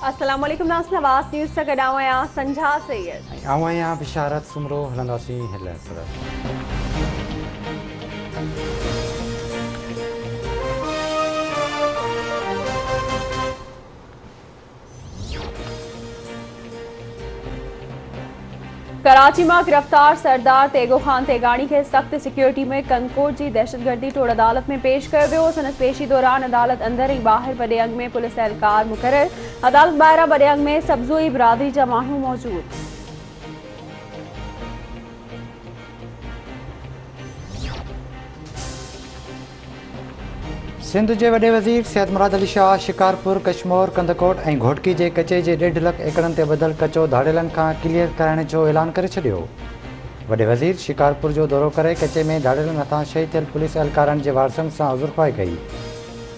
अस्सलाम वालेकुम नाज़रीन, नवाज़ न्यूज़ से गॾु आहियां संझा सैयद। आऊं आहियां बिशारत सुमरो हलंदासीं हिल तरफ़। कराची में गिरफ्तार सरदार तेगो खान तेगानी के सख्त सिक्योरिटी में कंकोट की दहशतगर्दी टोड़ अदालत में पेश कर वियो। सनद पेशी दौरान अदालत अंदर ही बाहर वॾे अंग में पुलिस एहलकार मुक़रर। अदालत ॿाहिरां वॾे अंग में सब्ज़ोई बिरादरी जा माण्हू मौजूद। सिंध के वॾे वज़ीर सैयद मुराद अली शाह शिकारपुर कशमोर कंदकोट और घोटकी के कचे के 1.5 लाख एकड़न ते बदल कचो धाड़ेलन का क्लियर कराने जो ऐलान करे छडियो। वॾे वज़ीर शिकारपुर जो दौरो करे कचे में धाड़ेलन हथा शहीद थियल पुलिस एहलकारन के वारसन से हुज़ुरख़्वाही कई।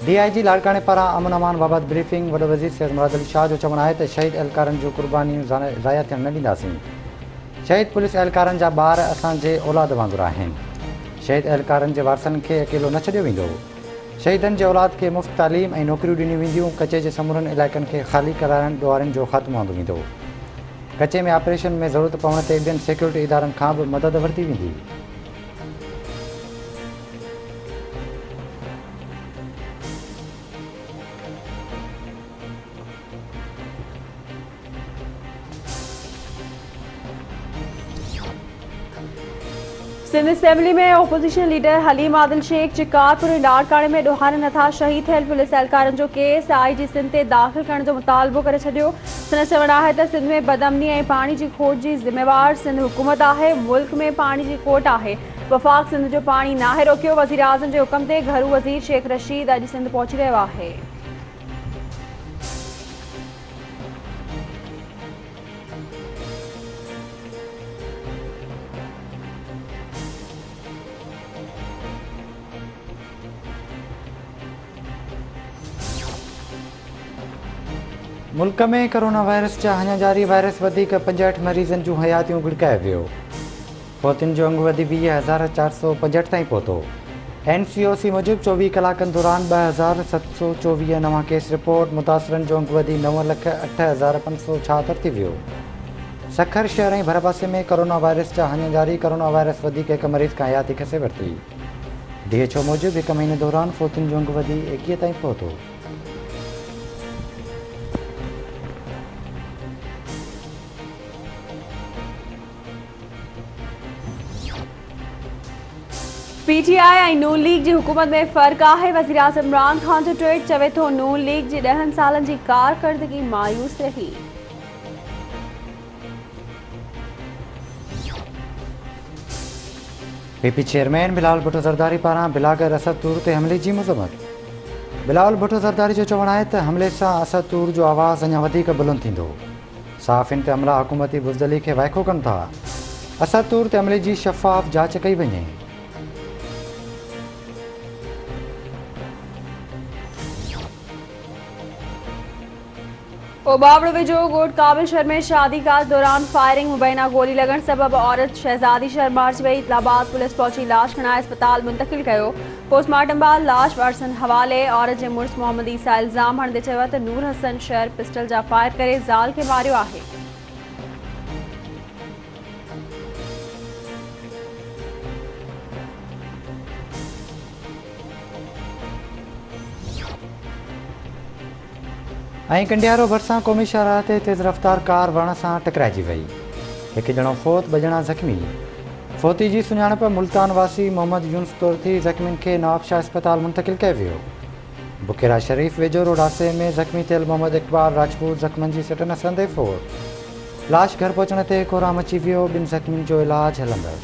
DIG लाड़काने पारां अमन अमान बाबत ब्रीफिंग। वॾो वज़ीर सैयद मुराद अली शाह जो चवण है तो शहीद एहलकारन जो कुर्बानियों ज़ाया थियण न ॾींदासीं। शहीद पुलिस एहलकारन जा ॿार असांजे औलाद वांगुरु आहिनि। शहीद एहलकारन के वारसन के अकेलो न छॾियो वेंदो। शहीदन के औलाद के मुफ्त तालीम और नौकरियों ॾिनियूं वेंदियूं। कचे के समूरन इलाइक़नि के खाली कराइण ॾुआरनि जो ख़ात्मो आंदो वेंदो। कचे में ऑपरेशन में ज़रूरत पवण ते ॿियनि सिक्योरिटी इदारनि खां बि मदद वरिती वेंदी। सिंध असेंबली में ओपोजिशन लीडर हलीम आदिल शेख शिकारपुर ऐं लाड़काने में ॾोहारनि हथा शहीद थियल पुलिस एहलकारन जो केस IG सिंध ते दाख़िल करण जो मुतालबो करे छडियो। संदसि चवण आहे त सिंध में बदअमनी ऐं पाणी जी खोट जी ज़िम्मेवार सिंध हुकूमत आहे। मुल्क में पाणी जी खोट आहे। वफ़ाक़ सिंध जो पाणी नाहे रोकियो। वज़ीर आज़म जे हुकम ते घरू वज़ीर शेख रशीद अॼु सिंध पहुची रहियो आहे। मुल्क में कोरोना वायरस जा अञा जारी वायरस वधीक 65 मरीज़न जूं हयातियूं गिड़काए वियो। फौतियुनि जो अंग वधी 20,465 ताईं पहुतो। NCOC मूजिब 24 कलाकनि दौरान 2,724 नवां केस रिपोर्ट। मुतासिरनि जो अंग वधी 9,08,576 थी वियो। सखर शहर ऐं भरपासे में कोरोना वायरस जा अञा जारी कोरोना वायरस वधीक हिक मरीज़ खां हयाती खसे वरिती। DHO मूजिब हिक महीने दौरान फौतियुनि जो अंग वधी 21 ताईं पहुतो। PTI ऐं नून लीग जी हुकूमत में फ़र्क़ु आहे। वज़ीर आज़म इमरान ख़ान जो ट्वीट चवे थो नून लीग जी 10 सालनि जी कारकर्दगी मायूस रही। PP चेयरमैन बिलावल भुट्टो ज़रदारी पारां बिलागर असद तूर ते हमले जी मज़म्मत। बिलावल भुट्टो ज़रदारी जो चवण है तो हमले से असद तूर जो आवाज़ अञा वधीक बुलंद थींदो। साफ़िन ते हमला हुकूमती बुज़दली के वाइको कनि था। असद तूर ते हमले जी शफ़ाफ़ जांच कई वञे। ओबावड़ो वेझो ॻोठ काबिल शहर में शादी काज दौरान फायरिंग मुबैना गोली लगन सबब औरत शहजादी शहर मार्च वई। इस्लामाबाद पुलिस पहुंची लाश खणाए अस्पताल मुंतकिल कयो। पोस्टमार्टम बाद लाश वारसन हवाले। औरत जे मुड़स मोहम्मद ईसा इल्ज़ाम हणंदे चयो त नूर हसन शहर पिस्टल जा फायर करे ज़ाल खे मारियो आहे। कंडियारो भरसां क़ौमी शाहराह ते तेज़ रफ़्तार कार वण सां टकराइजी वई। एक ॼणो फोत 2 ॼणा ज़ख़्मी। फोती जी सुञाणप मुल्तान वासी मोहम्मद यूनुस तौर थी। ज़ख़्मियुनि खे नवाबशाह अस्पताल मुंतकिल कयो वियो। बुकेरा शरीफ वेझो रोड हादसे में ज़ख़्मी थियल मोहम्मद इकबाल राजपूत ज़ख़्मनि जी सटन हसंदे फोत। लाश घर पहुचण ते कोराम अची वियो। 2 ज़ख़्मियुनि जो इलाज हलंदड़।